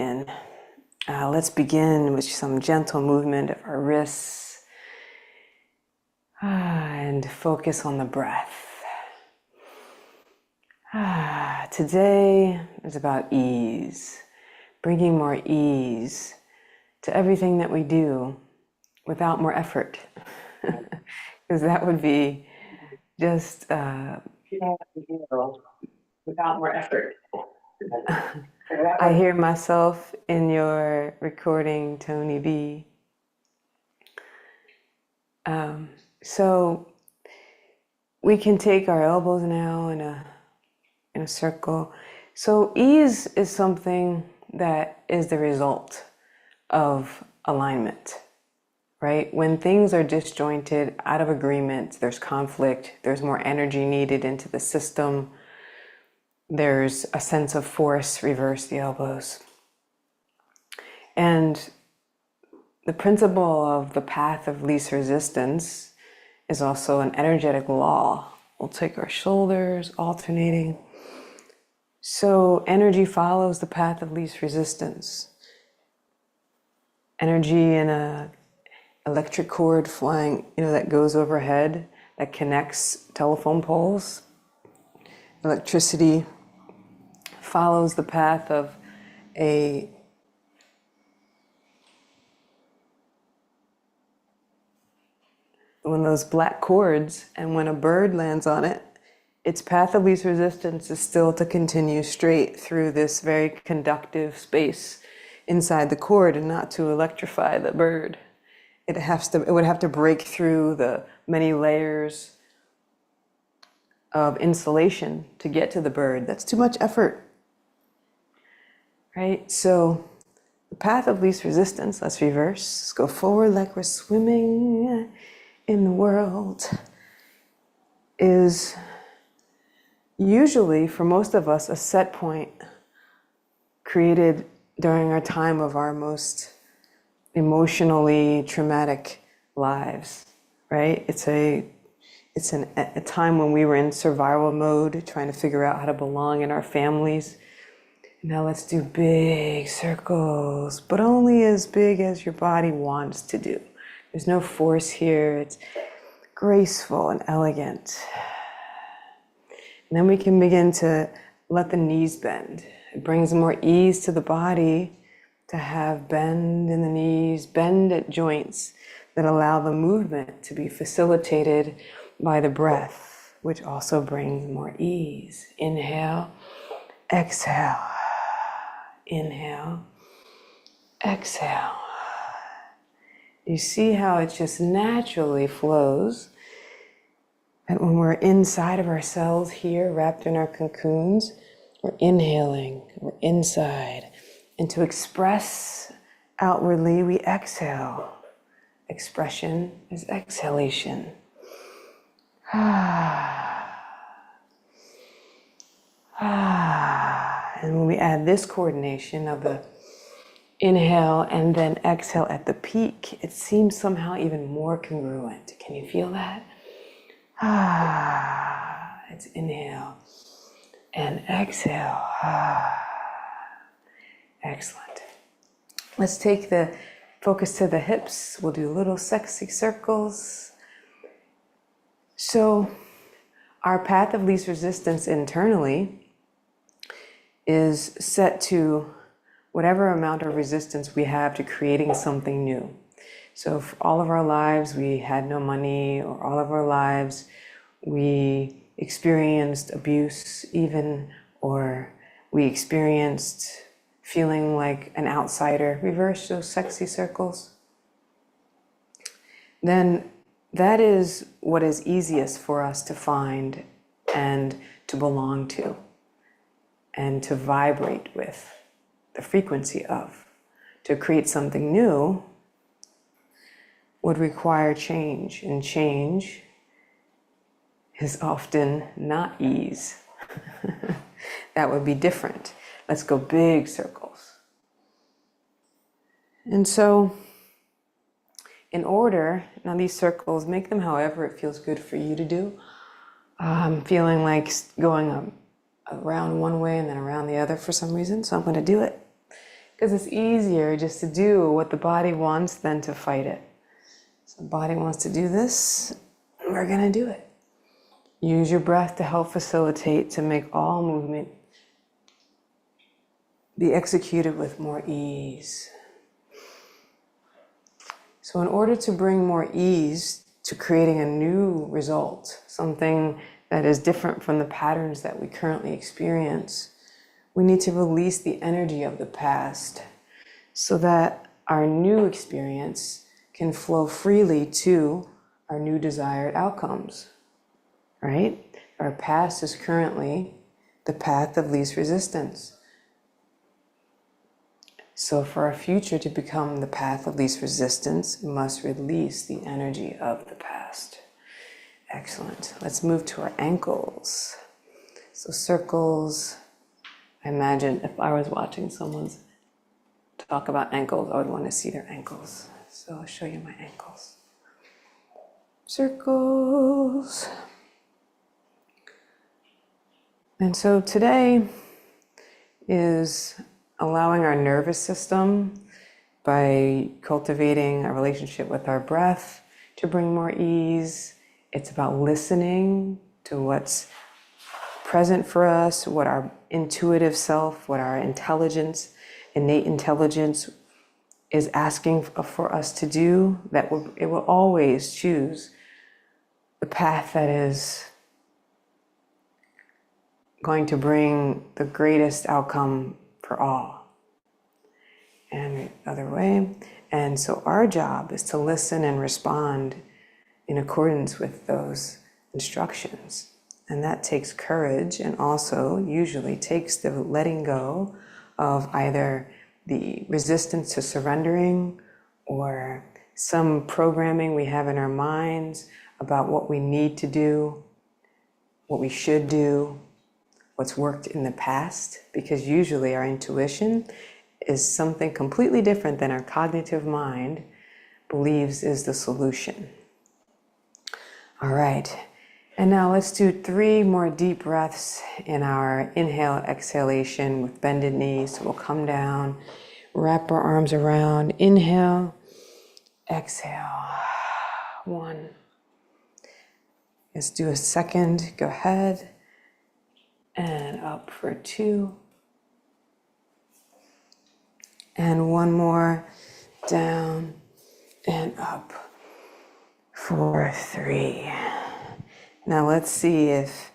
begin. Let's begin with some gentle movement of our wrists and focus on the breath. Today is about ease, bringing more ease to everything that we do without more effort, because that would be just without more effort. I hear myself in your recording, Tony B. So we can take our elbows now in a circle. So ease is something that is the result of alignment, right? When things are disjointed, out of agreement, there's conflict, there's more energy needed into the system, there's a sense of force, reverse the elbows. And the principle of the path of least resistance is also an energetic law. We'll take our shoulders alternating. So energy follows the path of least resistance. Energy in a electric cord flying, that goes overhead, that connects telephone poles. Electricity follows the path of one of those black cords, and when a bird lands on it, its path of least resistance is still to continue straight through this very conductive space inside the cord and not to electrify the bird. It would have to break through the many layers of insulation to get to the bird. That's too much effort, right? So the path of least resistance, let's reverse. Let's go forward like we're swimming in the world, is usually, for most of us, a set point created during our time of our most emotionally traumatic lives, right? It's a time when we were in survival mode, trying to figure out how to belong in our families. Now let's do big circles, but only as big as your body wants to do. There's no force here. It's graceful and elegant. And then we can begin to let the knees bend. It brings more ease to the body to have bend in the knees, bend at joints that allow the movement to be facilitated by the breath, which also brings more ease. Inhale, exhale, inhale, exhale. You see how it just naturally flows. And when we're inside of ourselves here, wrapped in our cocoons, we're inhaling, we're inside. And to express outwardly, we exhale. Expression is exhalation. And when we add this coordination of the inhale and then exhale at the peak, it seems somehow even more congruent. Can you feel that? It's inhale and exhale. Excellent. Let's take the focus to the hips. We'll do little sexy circles. So our path of least resistance internally is set to whatever amount of resistance we have to creating something new. So if all of our lives we had no money, or all of our lives we experienced abuse even, or we experienced feeling like an outsider, reverse those sexy circles, then that is what is easiest for us to find and to belong to and to vibrate with the frequency of. To create something new would require change, and change is often not ease. That would be different. Let's go big circles. And so, in order, now these circles, make them however it feels good for you to do. I'm feeling like going around one way and then around the other for some reason, so I'm going to do it. Because it's easier just to do what the body wants than to fight it. So the body wants to do this, we're going to do it. Use your breath to help facilitate, to make all movement be executed with more ease. So in order to bring more ease to creating a new result, something that is different from the patterns that we currently experience, we need to release the energy of the past so that our new experience can flow freely to our new desired outcomes, right? Our past is currently the path of least resistance. So for our future to become the path of least resistance, we must release the energy of the past. Excellent. Let's move to our ankles. So circles. I imagine if I was watching someone's talk about ankles, I would want to see their ankles. So I'll show you my ankles. Circles. And so today is allowing our nervous system, by cultivating a relationship with our breath, to bring more ease. It's about listening to what's present for us, what our intuitive self, what our intelligence, innate intelligence is asking for us to do. It will always choose the path that is going to bring the greatest outcome for all. And the other way. And so our job is to listen and respond in accordance with those instructions. And that takes courage, and also usually takes the letting go of either the resistance to surrendering or some programming we have in our minds about what we need to do, what we should do, what's worked in the past, because usually our intuition is something completely different than our cognitive mind believes is the solution. All right, and now let's do 3 more deep breaths in our inhale, exhalation with bended knees. So we'll come down, wrap our arms around, inhale, exhale, 1. Let's do a second, go ahead, and up for 2. And 1 more, down and up for 3. Now let's see if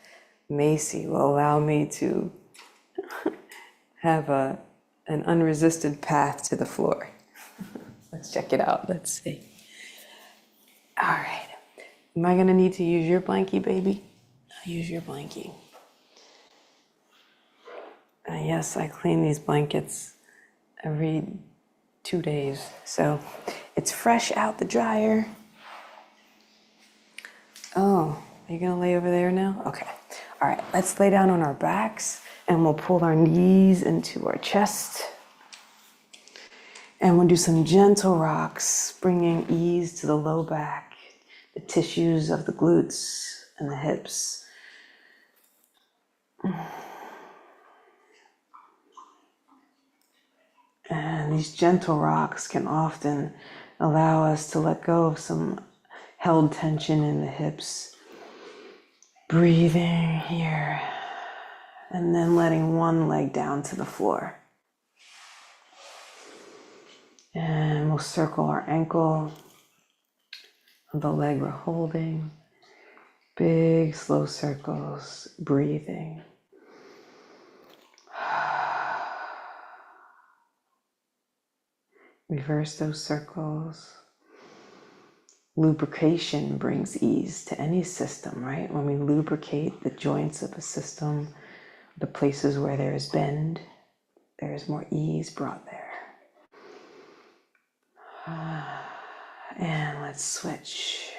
Macy will allow me to have an unresisted path to the floor. Let's check it out, let's see. All right, am I gonna need to use your blankie, baby? I'll use your blankie. Yes, I clean these blankets every 2 days. So it's fresh out the dryer. Oh, are you gonna lay over there now? Okay. All right, let's lay down on our backs and we'll pull our knees into our chest. And we'll do some gentle rocks, bringing ease to the low back, the tissues of the glutes and the hips. And these gentle rocks can often allow us to let go of some held tension in the hips. Breathing here, and then letting one leg down to the floor. And we'll circle our ankle of the leg we're holding. Big, slow circles, breathing. Reverse those circles. Lubrication brings ease to any system, right? When we lubricate the joints of a system, the places where there is bend, there is more ease brought there. And let's switch.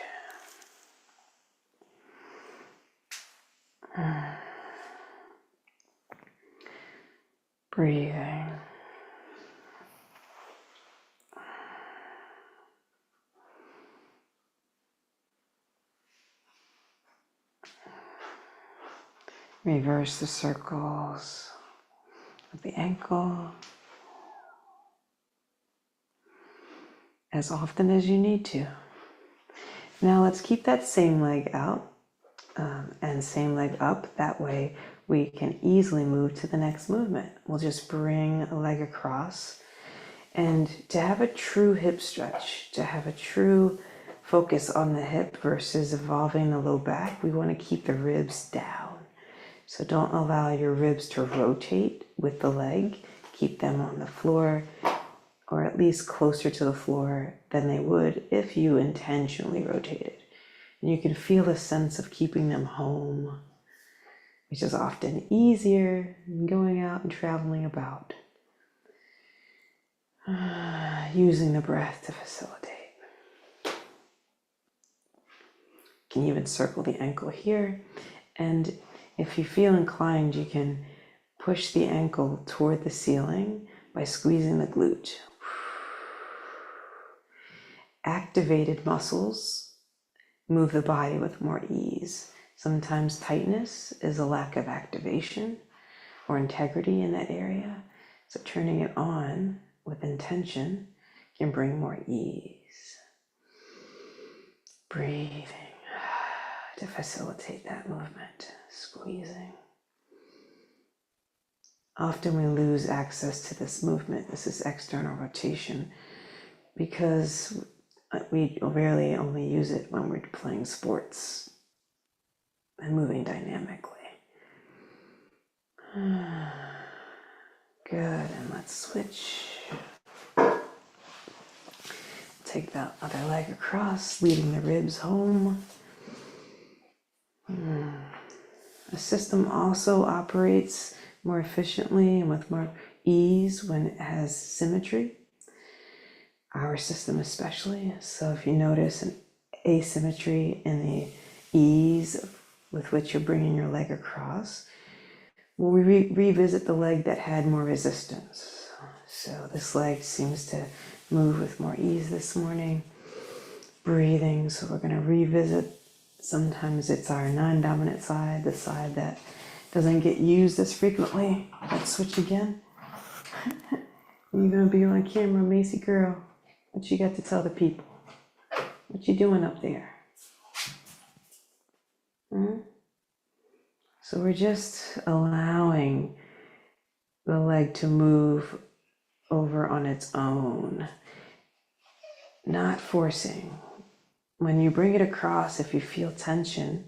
Breathing. Reverse the circles of the ankle. as often as you need to. Now let's keep that same leg out and same leg up. That way we can easily move to the next movement. We'll just bring a leg across. And to have a true hip stretch, to have a true focus on the hip versus evolving the low back, we want to keep the ribs down. So don't allow your ribs to rotate with the leg. Keep them on the floor, or at least closer to the floor than they would if you intentionally rotated. And you can feel the sense of keeping them home, which is often easier than going out and traveling about. Using the breath to facilitate. You can even circle the ankle here. And if you feel inclined, you can push the ankle toward the ceiling by squeezing the glute. Activated muscles move the body with more ease. Sometimes tightness is a lack of activation or integrity in that area. So turning it on with intention can bring more ease. Breathing to facilitate that movement, squeezing. Often we lose access to this movement. This is external rotation because we rarely only use it when we're playing sports and moving dynamically. Good, and let's switch. Take that other leg across, leading the ribs home. The system also operates more efficiently and with more ease when it has symmetry. Our system especially. So if you notice an asymmetry in the ease with which you're bringing your leg across, we'll revisit the leg that had more resistance. So this leg seems to move with more ease this morning. Breathing, so we're going to revisit. Sometimes it's our non-dominant side, the side that doesn't get used as frequently. Let's switch again. You're going to be on camera, Macy girl. What you got to tell the people? What you doing up there? So we're just allowing the leg to move over on its own, not forcing. When you bring it across, if you feel tension,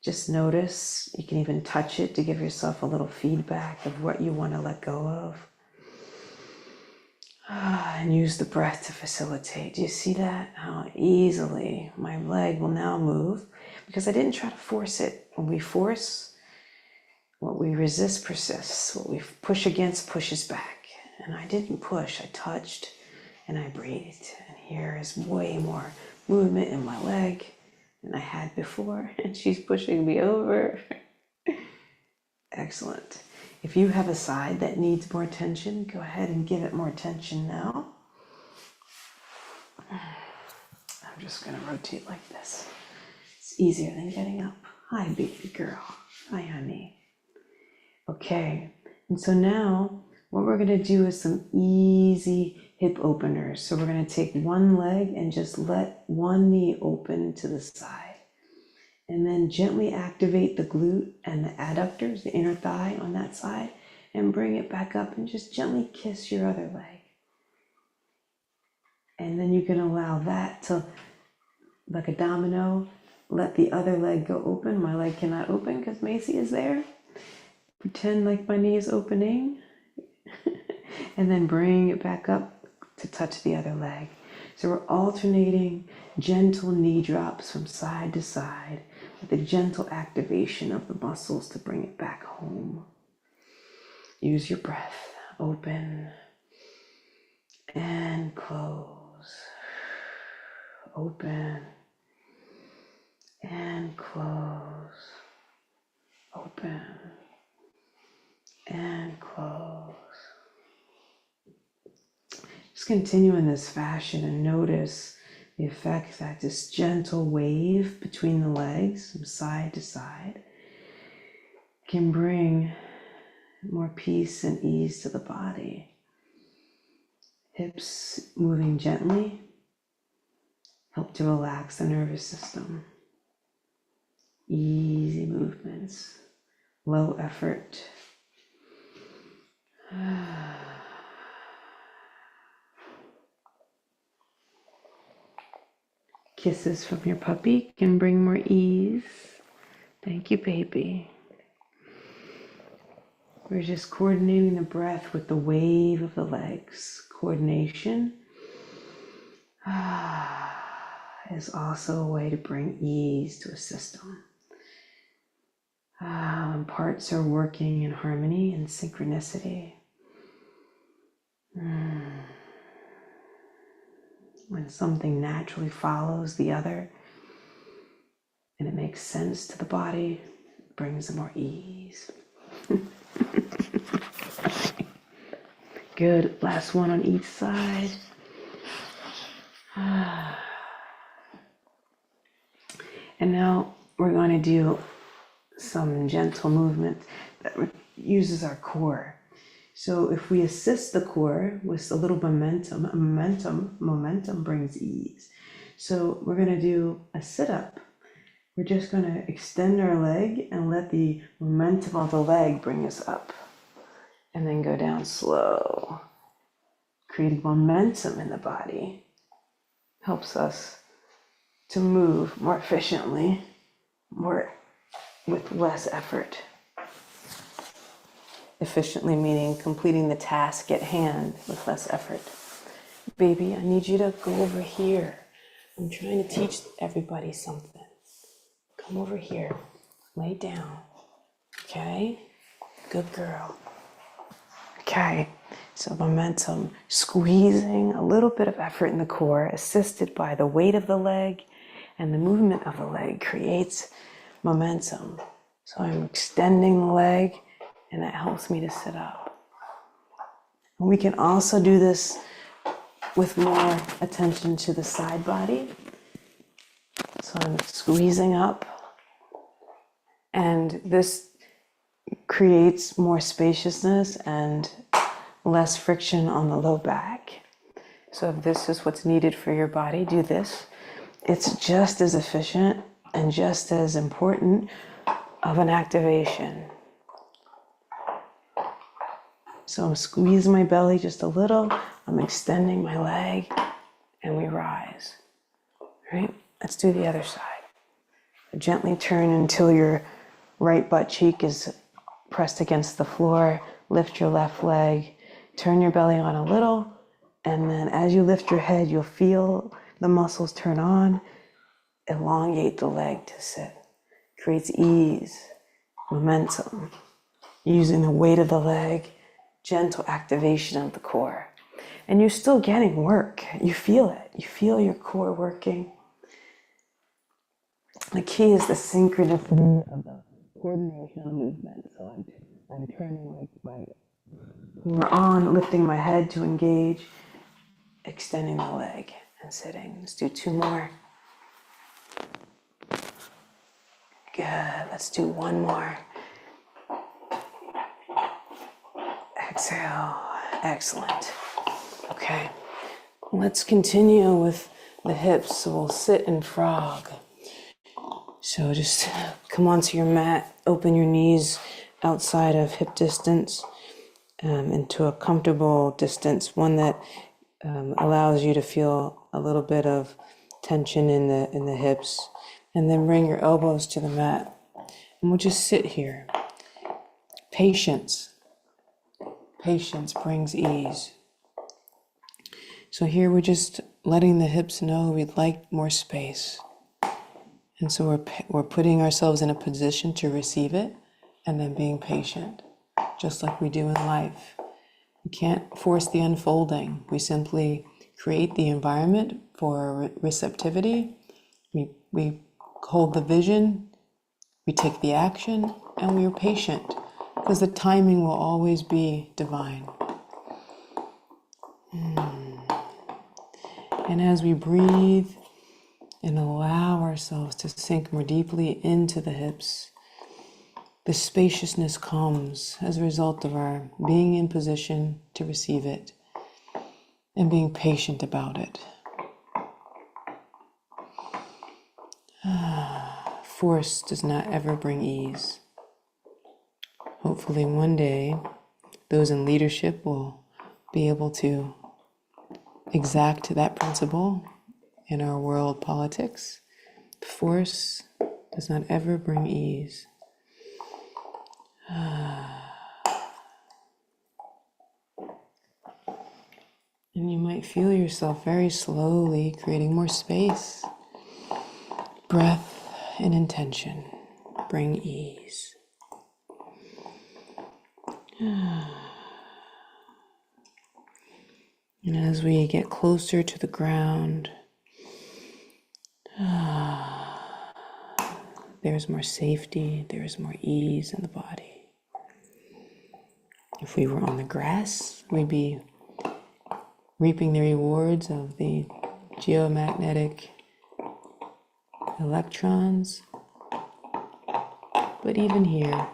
just notice. You can even touch it to give yourself a little feedback of what you want to let go of. And use the breath to facilitate. Do you see that? How easily my leg will now move because I didn't try to force it. When we force, what we resist persists. What we push against pushes back. And I didn't push, I touched and I breathed. And here is way more movement in my leg than I had before. And she's pushing me over. Excellent. If you have a side that needs more attention, go ahead and give it more attention now. I'm just going to rotate like this. It's easier than getting up. Hi, baby girl. Hi, honey. Okay, and so now what we're going to do is some easy hip openers. So we're going to take one leg and just let one knee open to the side. And then gently activate the glute and the adductors, the inner thigh on that side, and bring it back up and just gently kiss your other leg. And then you can allow that to, like a domino, let the other leg go open. My leg cannot open because Macy is there. Pretend like my knee is opening. And then bring it back up to touch the other leg. So we're alternating gentle knee drops from side to side with a gentle activation of the muscles to bring it back home. Use your breath. Open and close. Open and close. Open and close. Just continue in this fashion and notice the effect that this gentle wave between the legs from side to side can bring more peace and ease to the body. Hips moving gently, help to relax the nervous system. Easy movements, low effort. Kisses from your puppy can bring more ease. Thank you, baby. We're just coordinating the breath with the wave of the legs. Coordination is also a way to bring ease to a system. When parts are working in harmony and synchronicity. When something naturally follows the other and it makes sense to the body, it brings more ease. Good. Last one on each side. And now we're going to do some gentle movement that uses our core. So if we assist the core with a little momentum brings ease. So we're going to do a sit-up. We're just going to extend our leg and let the momentum of the leg bring us up. And then go down slow. Creating momentum in the body helps us to move more efficiently, with less effort. Efficiently meaning completing the task at hand with less effort. Baby, I need you to go over here. I'm trying to teach everybody something. Come over here. Lay down. Okay? Good girl. Okay. So momentum, squeezing a little bit of effort in the core, assisted by the weight of the leg, and the movement of the leg creates momentum. So I'm extending the leg, and that helps me to sit up. And we can also do this with more attention to the side body. So I'm squeezing up, and this creates more spaciousness and less friction on the low back. So if this is what's needed for your body, do this. It's just as efficient and just as important of an activation. So I'm squeezing my belly just a little. I'm extending my leg, and we rise. All right? Let's do the other side. Gently turn until your right butt cheek is pressed against the floor. Lift your left leg. Turn your belly on a little. And then as you lift your head, you'll feel the muscles turn on. Elongate the leg to sit. Creates ease, momentum. Using the weight of the leg, gentle activation of the core. And you're still getting work. You feel it. You feel your core working. The key is the synchronicity of the coordination of the movement. So I'm turning like we're on, lifting my head to engage, extending the leg and sitting. Let's do 2 more. Good. Let's do 1 more. Exhale. Excellent. Okay. Let's continue with the hips. So we'll sit in frog. So just come onto your mat, open your knees outside of hip distance into a comfortable distance, one that allows you to feel a little bit of tension in the hips, and then bring your elbows to the mat. And we'll just sit here. Patience. Patience brings ease. So here we're just letting the hips know we'd like more space. And so we're putting ourselves in a position to receive it and then being patient, just like we do in life. We can't force the unfolding. We simply create the environment for receptivity. We hold the vision, we take the action, and we are patient because the timing will always be divine. And as we breathe and allow ourselves to sink more deeply into the hips, the spaciousness comes as a result of our being in position to receive it and being patient about it. Force does not ever bring ease. Hopefully one day, those in leadership will be able to exact that principle in our world politics. Force does not ever bring ease. And you might feel yourself very slowly creating more space. Breath and intention bring ease. And as we get closer to the ground, there's more safety, there's more ease in the body. If we were on the grass, we'd be reaping the rewards of the geomagnetic electrons. But even here,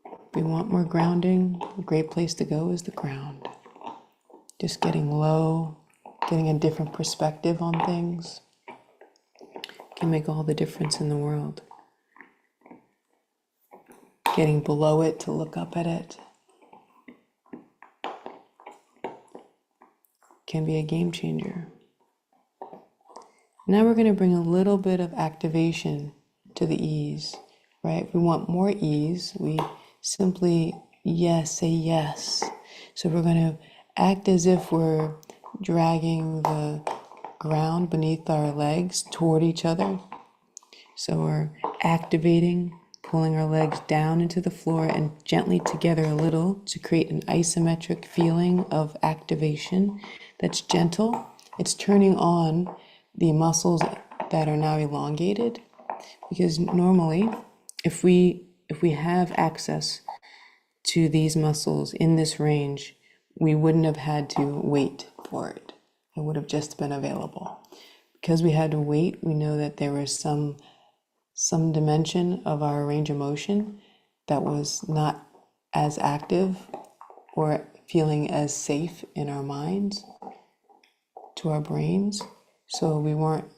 if we want more grounding, a great place to go is the ground. Just getting low, getting a different perspective on things can make all the difference in the world. Getting below it to look up at it can be a game changer. Now we're going to bring a little bit of activation to the ease, right? If we want more ease, we simply say yes. So we're going to act as if we're dragging the ground beneath our legs toward each other. So we're activating, pulling our legs down into the floor and gently together a little to create an isometric feeling of activation that's gentle. It's turning on the muscles that are now elongated, because normally if we have access to these muscles in this range, we wouldn't have had to wait for it. It would have just been available. Because we had to wait, we know that there was some dimension of our range of motion that was not as active or feeling as safe in our minds to our brains, so we weren't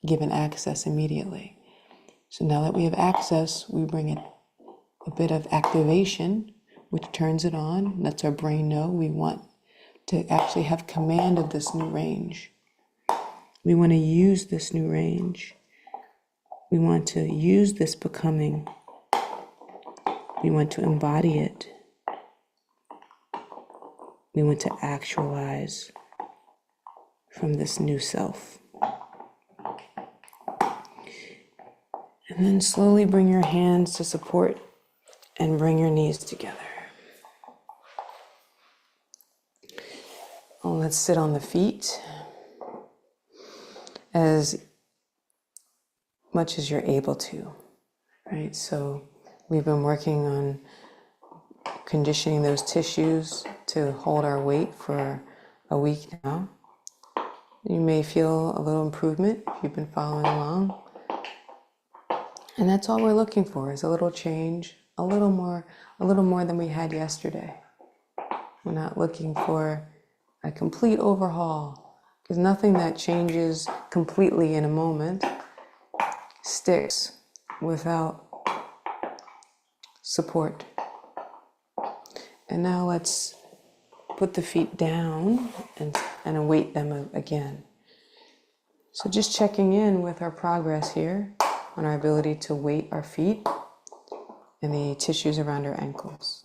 given access immediately. So now that we have access, we bring a bit of activation, which turns it on, lets our brain know we want to actually have command of this new range. We want to use this new range. We want to use this becoming. We want to embody it. We want to actualize from this new self. And then slowly bring your hands to support and bring your knees together. Well, let's sit on the feet as much as you're able to, right? So we've been working on conditioning those tissues to hold our weight for a week now. You may feel a little improvement if you've been following along. And that's all we're looking for, is a little change, a little more than we had yesterday. We're not looking for a complete overhaul, because nothing that changes completely in a moment sticks without support. And now let's put the feet down and await them again. So just checking in with our progress here on our ability to weight our feet and the tissues around our ankles.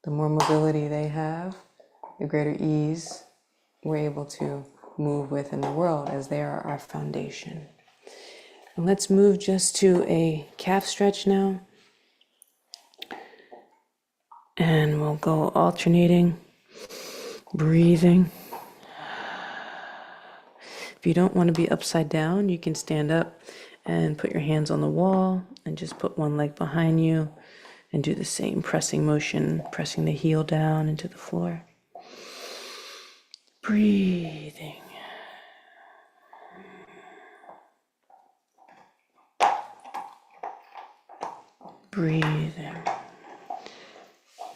The more mobility they have, the greater ease we're able to move with in the world, as they are our foundation. And let's move just to a calf stretch now. And we'll go alternating, breathing. If you don't want to be upside down, you can stand up and put your hands on the wall and just put one leg behind you and do the same pressing motion, pressing the heel down into the floor. Breathing. Breathing.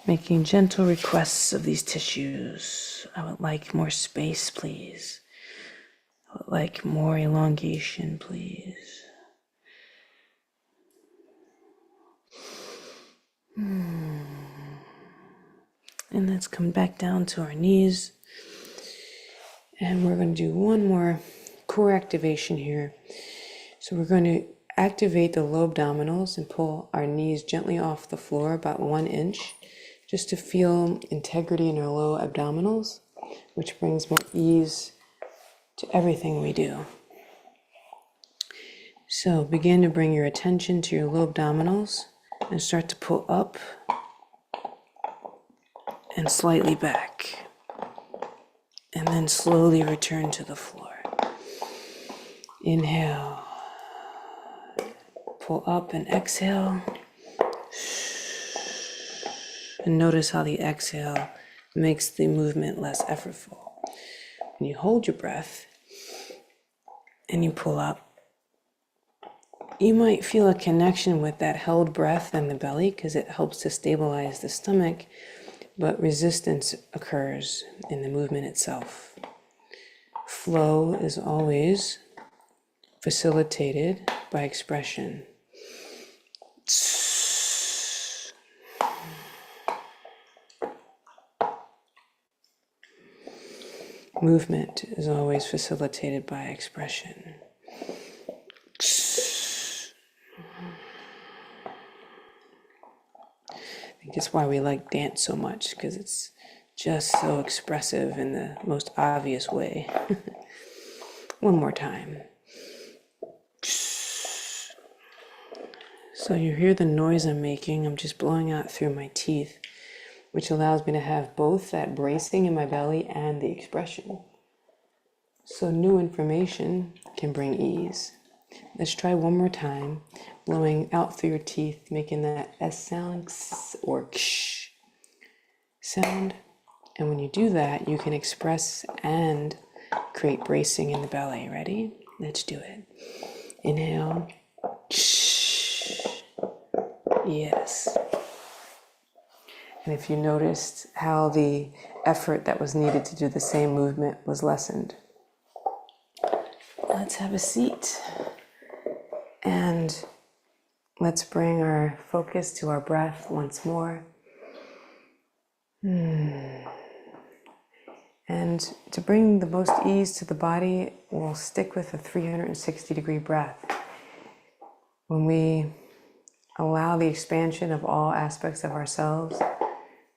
Making gentle requests of these tissues. I would like more space, please. Like more elongation, please. And let's come back down to our knees. And we're going to do one more core activation here. So we're going to activate the low abdominals and pull our knees gently off the floor about 1 inch, just to feel integrity in our low abdominals, which brings more ease to everything we do. So begin to bring your attention to your low abdominals and start to pull up and slightly back. And then slowly return to the floor. Inhale. Pull up and exhale. And notice how the exhale makes the movement less effortful. When you hold your breath and you pull up, you might feel a connection with that held breath in the belly because it helps to stabilize the stomach, but resistance occurs in the movement itself. Flow is always facilitated by expression. Movement is always facilitated by expression. I think it's why we like dance so much, because it's just so expressive in the most obvious way. One more time. So you hear the noise I'm making. I'm just blowing out through my teeth, which allows me to have both that bracing in my belly and the expression. So new information can bring ease. Let's try one more time, blowing out through your teeth, making that S sound, x or ksh sound. And when you do that, you can express and create bracing in the belly. Ready? Let's do it. Inhale. Ksh. Yes. And if you noticed how the effort that was needed to do the same movement was lessened. Let's have a seat. And let's bring our focus to our breath once more. And to bring the most ease to the body, we'll stick with a 360-degree breath. When we allow the expansion of all aspects of ourselves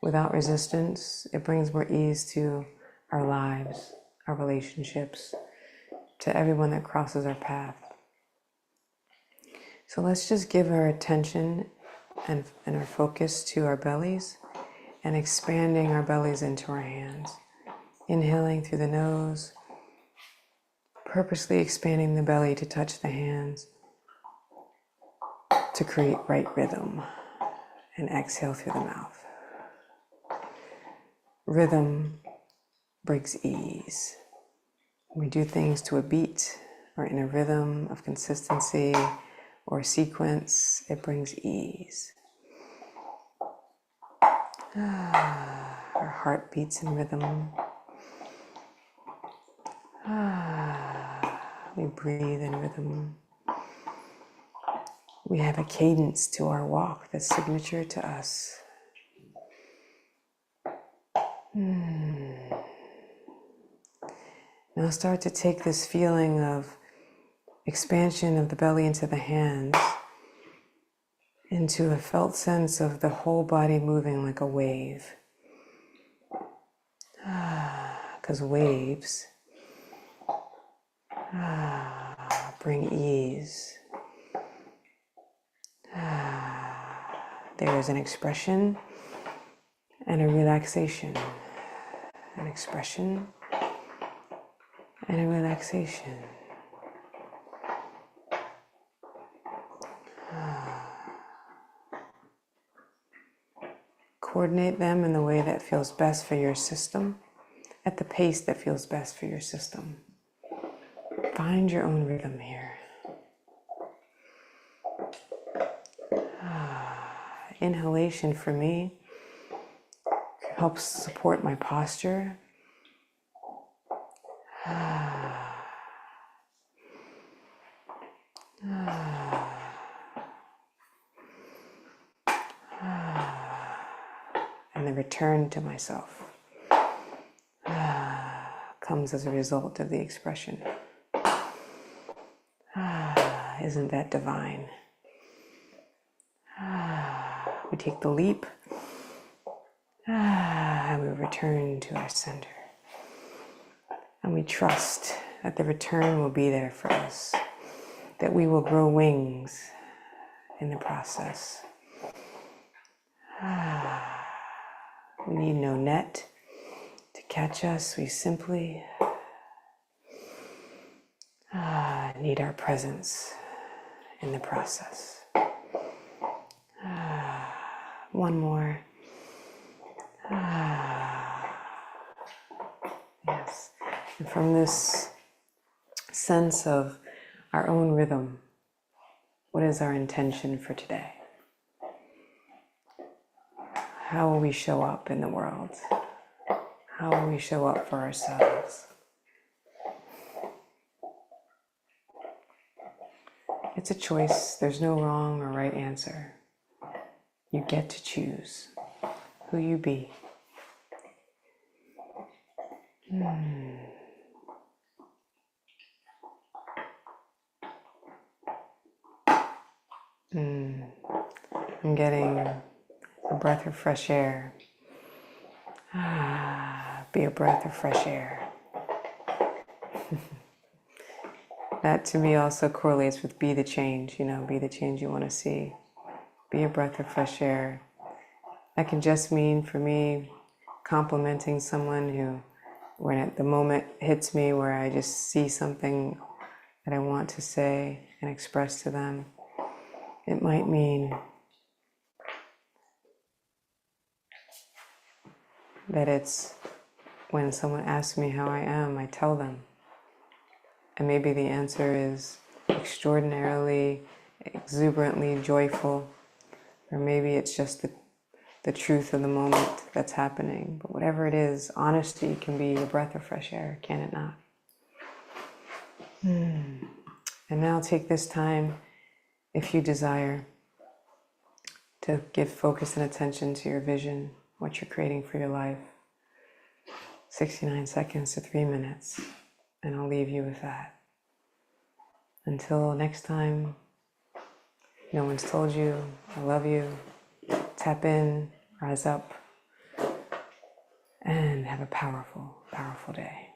without resistance, it brings more ease to our lives, our relationships, to everyone that crosses our path. So let's just give our attention and our focus to our bellies and expanding our bellies into our hands. Inhaling through the nose, purposely expanding the belly to touch the hands to create right rhythm, and exhale through the mouth. Rhythm brings ease. When we do things to a beat or in a rhythm of consistency or sequence, it brings ease. Our heart beats in rhythm. We breathe in rhythm. We have a cadence to our walk that's signature to us. Now start to take this feeling of expansion of the belly into the hands into a felt sense of the whole body moving like a wave. Because waves bring ease. There is an expression and a relaxation. An expression and a relaxation. Coordinate them in the way that feels best for your system, at the pace that feels best for your system. Find your own rhythm here. Inhalation for me helps support my posture. And the return to myself comes as a result of the expression. Isn't that divine? We take the leap and we return to our center. And we trust that the return will be there for us, that we will grow wings in the process. We need no net to catch us. We simply need our presence in the process. One more. Yes. And from this sense of our own rhythm, what is our intention for today? How will we show up in the world? How will we show up for ourselves? It's a choice. There's no wrong or right answer. You get to choose who you be. I'm getting a breath of fresh air. Be a breath of fresh air. That to me also correlates with be the change, be the change you want to see. Be a breath of fresh air. That can just mean for me complimenting someone who, when the moment hits me where I just see something that I want to say and express to them. It might mean that it's when someone asks me how I am, I tell them. And maybe the answer is extraordinarily, exuberantly joyful, or maybe it's just the truth of the moment that's happening. But whatever it is, honesty can be a breath of fresh air, can it not? And now take this time, if you desire, to give focus and attention to your vision, what you're creating for your life. 69 seconds to 3 minutes, and I'll leave you with that. Until next time, no one's told you, I love you. Tap in, rise up, and have a powerful, powerful day.